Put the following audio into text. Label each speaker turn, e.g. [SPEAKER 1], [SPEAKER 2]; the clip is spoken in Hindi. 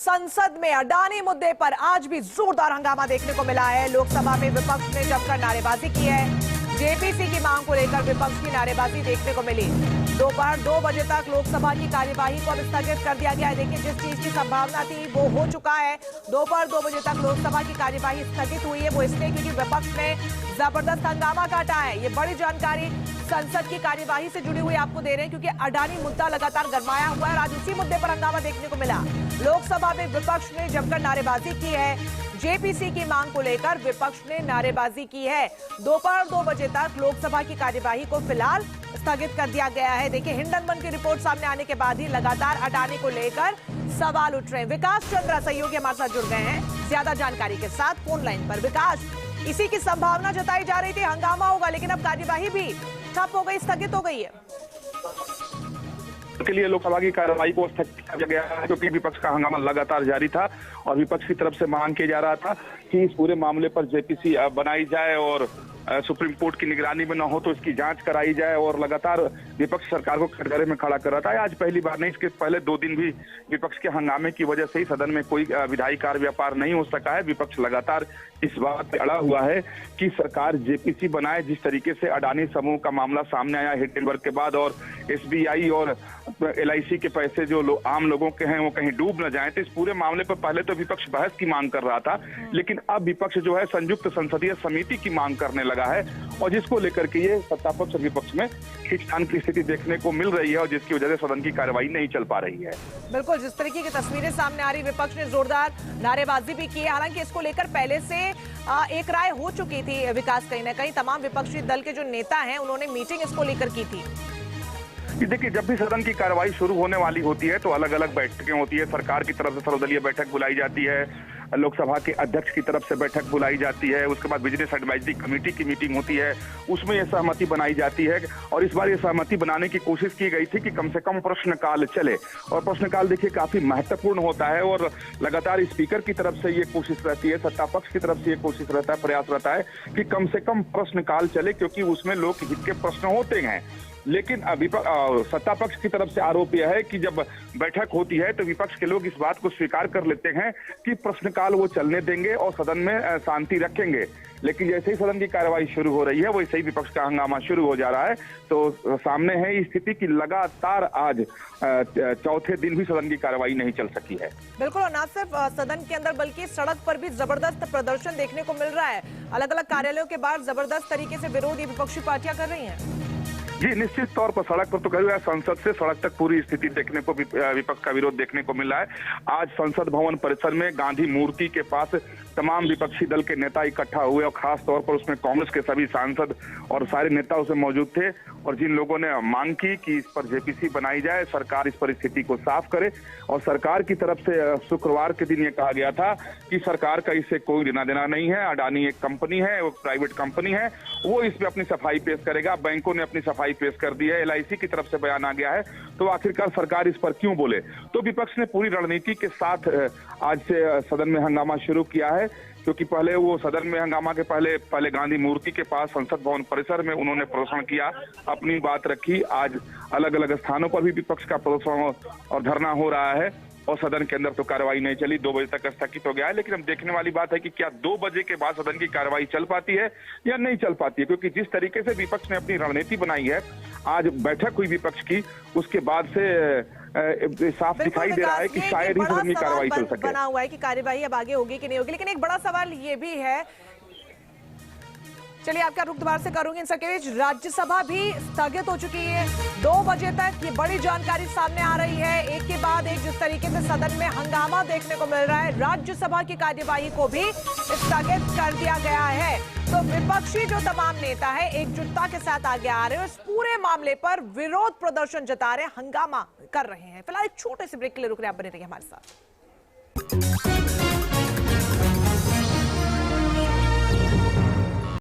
[SPEAKER 1] संसद में अडानी मुद्दे पर आज भी जोरदार हंगामा देखने को मिला है। लोकसभा में विपक्ष ने जमकर नारेबाजी की है। जेपीसी की मांग को लेकर विपक्ष की नारेबाजी देखने को मिली। दोपहर 2 बजे तक लोकसभा की कार्यवाही को अब स्थगित कर दिया गया है। देखिए, जिस चीज की संभावना थी वो हो चुका है। दोपहर 2 बजे तक लोकसभा की कार्यवाही स्थगित हुई है। वो इसलिए क्योंकि विपक्ष ने जबरदस्त हंगामा काटा है। ये बड़ी जानकारी संसद की कार्यवाही से जुड़ी हुई आपको दे रहे हैं, क्योंकि अडानी मुद्दा लगातार गरमाया हुआ है और आज उसी मुद्दे पर हंगामा देखने को मिला। लोकसभा में विपक्ष ने जमकर नारेबाजी की है। जेपीसी की मांग को लेकर विपक्ष ने नारेबाजी की है। दोपहर 2 बजे तक लोकसभा की कार्यवाही को फिलहाल स्थगित कर दिया गया है। देखिए, हिंडनबर्ग की रिपोर्ट सामने आने के बाद ही लगातार अडानी को लेकर सवाल उठ रहे हैं। विकास चंद्रा सहयोगी हमारे साथ जुड़ गए हैं ज्यादा जानकारी के साथ फोन लाइन पर। विकास, इसी की संभावना जताई जा रही थी हंगामा होगा, लेकिन अब कार्यवाही भी ठप हो गई, स्थगित हो गई है।
[SPEAKER 2] के लिए लोकसभा की कार्यवाही को स्थगित किया गया है, क्योंकि विपक्ष का हंगामा लगातार जारी था और विपक्ष की तरफ से मांग की जा रहा था कि इस पूरे मामले पर जेपीसी बनाई जाए और सुप्रीम कोर्ट की निगरानी में न हो तो इसकी जांच कराई जाए। और लगातार विपक्ष सरकार को कटघरे में खड़ा कर रहा था। आज पहली बार नहीं, इसके पहले 2 दिन भी विपक्ष के हंगामे की वजह से ही सदन में कोई विधायी कार्य व्यापार नहीं हो सका है। विपक्ष लगातार इस बात पे अड़ा हुआ है कि सरकार जेपीसी बनाए। जिस तरीके से अडानी समूह का मामला सामने आया हिंडनबर्ग के बाद, और एसबीआई और एलआईसी के पैसे जो आम लोगों के हैं वो कहीं डूब न जाए, तो इस पूरे मामले पर पहले तो विपक्ष बहस की मांग कर रहा था, लेकिन अब विपक्ष जो है संयुक्त संसदीय समिति की मांग करने लगा है, और जिसको लेकर के ये सत्तापक्ष और विपक्ष में खींचतान की स्थिति देखने को मिल रही है, और जिसकी वजह से सदन की कार्यवाही नहीं चल पा रही है।
[SPEAKER 1] बिल्कुल, जिस तरीके की तस्वीरें सामने आ रही, विपक्ष ने जोरदार नारेबाजी भी की है। हालांकि इसको लेकर पहले से एक राय हो चुकी थी। विकास, कहीं ना कहीं तमाम विपक्षी दल के जो नेता हैं उन्होंने मीटिंग इसको लेकर की थी।
[SPEAKER 2] देखिए, जब भी सदन की कार्यवाही शुरू होने वाली होती है तो अलग अलग बैठकें होती है। सरकार की तरफ से सर्वदलीय बैठक बुलाई जाती है, लोकसभा के अध्यक्ष की तरफ से बैठक बुलाई जाती है, उसके बाद बिजनेस एडवाइजरी कमेटी की मीटिंग होती है, उसमें यह सहमति बनाई जाती है। और इस बार ये सहमति बनाने की कोशिश की गई थी कि कम से कम प्रश्नकाल चले, और प्रश्नकाल देखिए काफी महत्वपूर्ण होता है, और लगातार स्पीकर की तरफ से ये कोशिश रहती है, सत्तापक्ष की तरफ से ये कोशिश रहता है, प्रयास रहता है कि कम से कम प्रश्नकाल चले, क्योंकि उसमें लोकहित के प्रश्न होते हैं। लेकिन सत्ता पक्ष की तरफ से आरोप यह है कि जब बैठक होती है तो विपक्ष के लोग इस बात को स्वीकार कर लेते हैं कि प्रश्नकाल वो चलने देंगे और सदन में शांति रखेंगे। लेकिन जैसे ही सदन की कार्यवाही शुरू हो रही है वैसे ही विपक्ष का हंगामा शुरू हो जा रहा है। तो सामने है इस स्थिति की लगातार आज चौथे दिन भी सदन की कार्यवाही नहीं चल सकी है।
[SPEAKER 1] बिल्कुल, और न सिर्फ सदन के अंदर बल्कि सड़क पर भी जबरदस्त प्रदर्शन देखने को मिल रहा है। अलग अलग कार्यालयों के बाहर जबरदस्त तरीके से विरोध ये विपक्षी पार्टियां कर रही हैं।
[SPEAKER 2] जी, निश्चित तौर पर सड़क पर तो कह संसद से सड़क तक पूरी स्थिति देखने को विपक्ष का विरोध देखने को मिल रहा है। आज संसद भवन परिसर में गांधी मूर्ति के पास तमाम विपक्षी दल के नेता इकट्ठा हुए, और खास तौर पर उसमें कांग्रेस के सभी सांसद और सारे नेता उसमें मौजूद थे, और जिन लोगों ने मांग की कि इस पर जेपीसी बनाई जाए, सरकार इस परिस्थिति को साफ करे। और सरकार की तरफ से शुक्रवार के दिन ये कहा गया था कि सरकार का इससे कोई लेना देना नहीं है, अडानी एक कंपनी है, वो प्राइवेट कंपनी है, वो इस पे अपनी सफाई पेश करेगा। बैंकों ने अपनी सफाई पेश कर दी है, एलआईसी की तरफ से बयान आ गया है, तो आखिरकार सरकार इस पर क्यों बोले। तो विपक्ष ने पूरी रणनीति के साथ आज से सदन में हंगामा शुरू किया है, क्योंकि पहले वो सदन में हंगामा के पहले गांधी मूर्ति के पास संसद भवन परिसर में उन्होंने प्रदर्शन किया, अपनी बात रखी। आज अलग अलग स्थानों पर भी विपक्ष का प्रदर्शन और धरना हो रहा है, और सदन के अंदर तो कार्रवाई नहीं चली, 2 बजे तक स्थगित हो गया है। लेकिन अब देखने वाली बात है कि क्या 2 बजे के बाद सदन की कार्रवाई चल पाती है या नहीं चल पाती है, क्योंकि जिस तरीके से विपक्ष ने अपनी रणनीति बनाई है, आज बैठक हुई विपक्ष की, उसके बाद से साफ दिखाई दे रहा है कि शायद ही सदन की कार्रवाई चल सके।
[SPEAKER 1] बना हुआ है कि कार्यवाही अब आगे होगी कि नहीं होगी, लेकिन एक बड़ा सवाल ये भी है, चलिए आपका रुख दोबारा से करूंगी। इनके बीच राज्यसभा भी स्थगित हो चुकी है 2 बजे तक। ये बड़ी जानकारी सामने आ रही है, एक के बाद एक जिस तरीके से सदन में हंगामा देखने को मिल रहा है। राज्यसभा की कार्यवाही को भी स्थगित कर दिया गया है। तो विपक्षी जो तमाम नेता है एकजुटता के साथ आगे आ रहे हैं, इस पूरे मामले पर विरोध प्रदर्शन जता रहे हैं, हंगामा कर रहे हैं। फिलहाल एक छोटे से ब्रेक के लिए रुक रहे हैं, आप बने रहिए हमारे साथ।